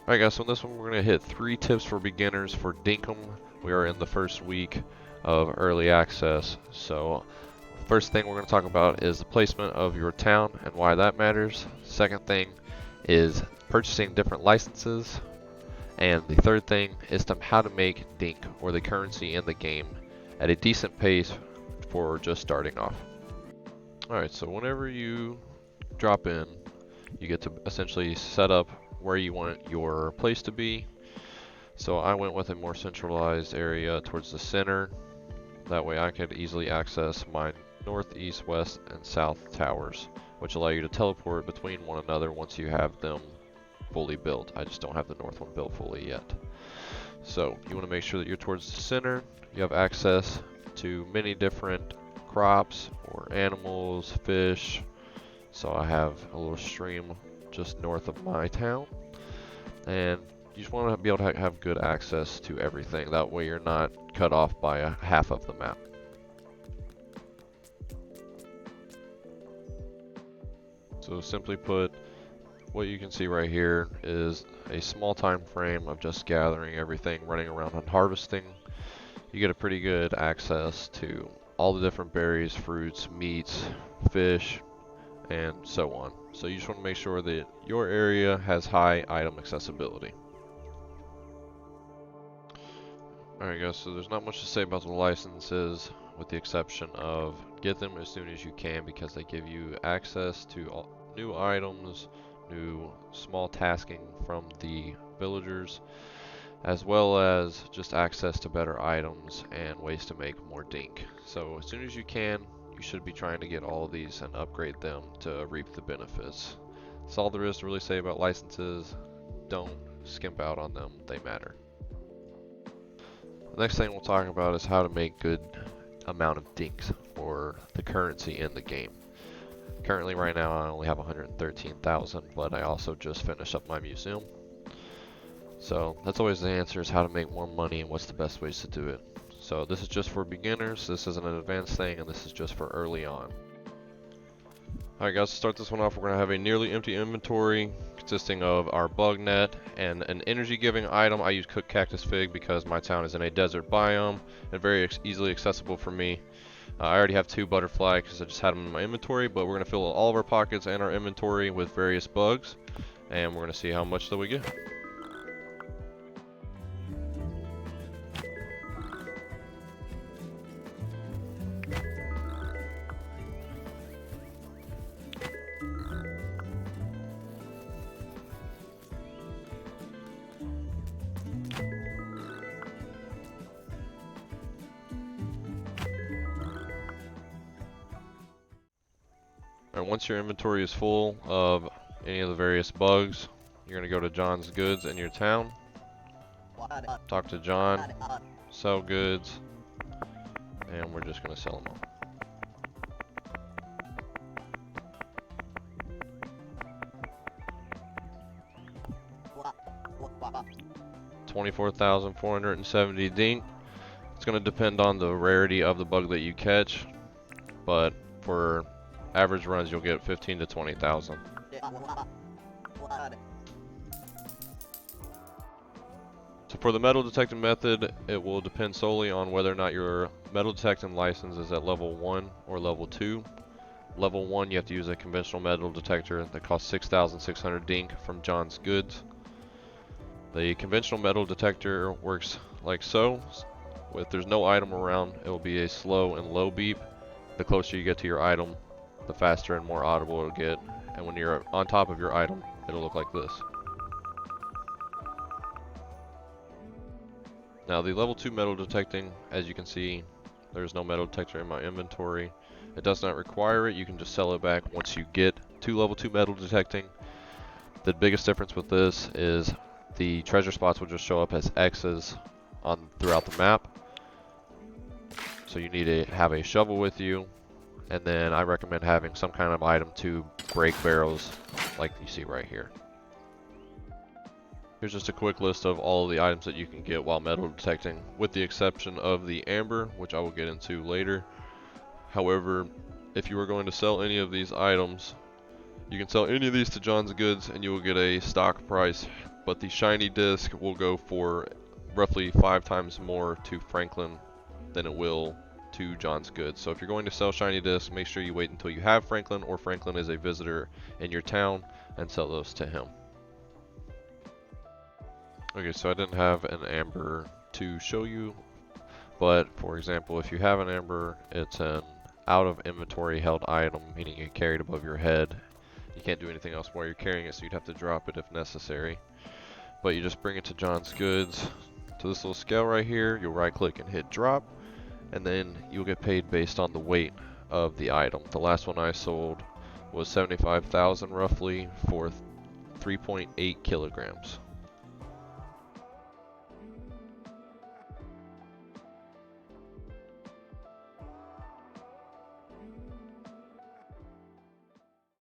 Alright guys, so in this one we're going to hit 3 tips for beginners for Dinkum. We are in the first week of early access. So first thing we're going to talk about is the placement of your town and why that matters. Second thing is purchasing different licenses. And the third thing is how to make Dink, or the currency in the game, at a decent pace for just starting off. Alright, so whenever you drop in, you get to essentially set up where you want your place to be. So I went with a more centralized area towards the center. That way I could easily access my north, east, west, and south towers, which allow you to teleport between one another once you have them fully built. I just don't have the north one built fully yet. So you want to make sure that you're towards the center. You have access to many different crops or animals, fish. So I have a little stream just north of my town, and you just want to be able to have good access to everything. That way you're not cut off by half of the map. So simply put, what you can see right here is a small time frame of just gathering everything, running around and harvesting. You get a pretty good access to all the different berries, fruits, meats, fish, and so on. So you just want to make sure that your area has high item accessibility. Alright guys, so there's not much to say about the licenses, with the exception of get them as soon as you can, because they give you access to new items, new small tasking from the villagers, as well as just access to better items and ways to make more dink. So as soon as you can, you should be trying to get all of these and upgrade them to reap the benefits. That's all there is to really say about licenses. Don't skimp out on them, they matter. The next thing we'll talk about is how to make good amount of dinks, or the currency in the game. Currently right now I only have 113,000, but I also just finished up my museum. So that's always the answer, is how to make more money and what's the best ways to do it. So this is just for beginners, this isn't an advanced thing, and this is just for early on. Alright guys, to start this one off, we're going to have a nearly empty inventory consisting of our bug net and an energy giving item. I use cooked cactus fig because my town is in a desert biome and very easily accessible for me. I already have 2 butterfly because I just had them in my inventory, but we're going to fill all of our pockets and our inventory with various bugs, and we're going to see how much that we get. Alright, once your inventory is full of any of the various bugs, you're going to go to John's Goods in your town, talk to John, sell goods, and we're just going to sell them all. $24,470 dink. It's going to depend on the rarity of the bug that you catch, but for average runs you'll get 15 to 20,000. So for the metal detecting method, it will depend solely on whether or not your metal detecting license is at level 1 or level 2. Level 1, you have to use a conventional metal detector that costs 6,600 dink from John's Goods. The conventional metal detector works like so. If there's no item around, it will be a slow and low beep. The closer you get to your item, the faster and more audible it'll get. And when you're on top of your item, it'll look like this. Now the level 2 metal detecting, as you can see, there's no metal detector in my inventory. It does not require it. You can just sell it back once you get to level 2 metal detecting. The biggest difference with this is the treasure spots will just show up as X's throughout the map. So you need to have a shovel with you, and then I recommend having some kind of item to break barrels like you see right here. Here's just a quick list of all of the items that you can get while metal detecting, with the exception of the amber, which I will get into later. However, if you are going to sell any of these items, you can sell any of these to John's Goods and you will get a stock price but the shiny disc will go for roughly 5 times more to Franklin than it will to John's Goods. So if you're going to sell shiny discs, make sure you wait until you have Franklin, or Franklin is a visitor in your town, and sell those to him. Okay, so I didn't have an amber to show you, but for example, if you have an amber, it's an out of inventory held item, meaning you carry it above your head. You can't do anything else while you're carrying it, so you'd have to drop it if necessary. But you just bring it to John's Goods, to this little scale right here. You'll right click and hit drop, and then you'll get paid based on the weight of the item. The last one I sold was 75,000 roughly for 3.8 kilograms.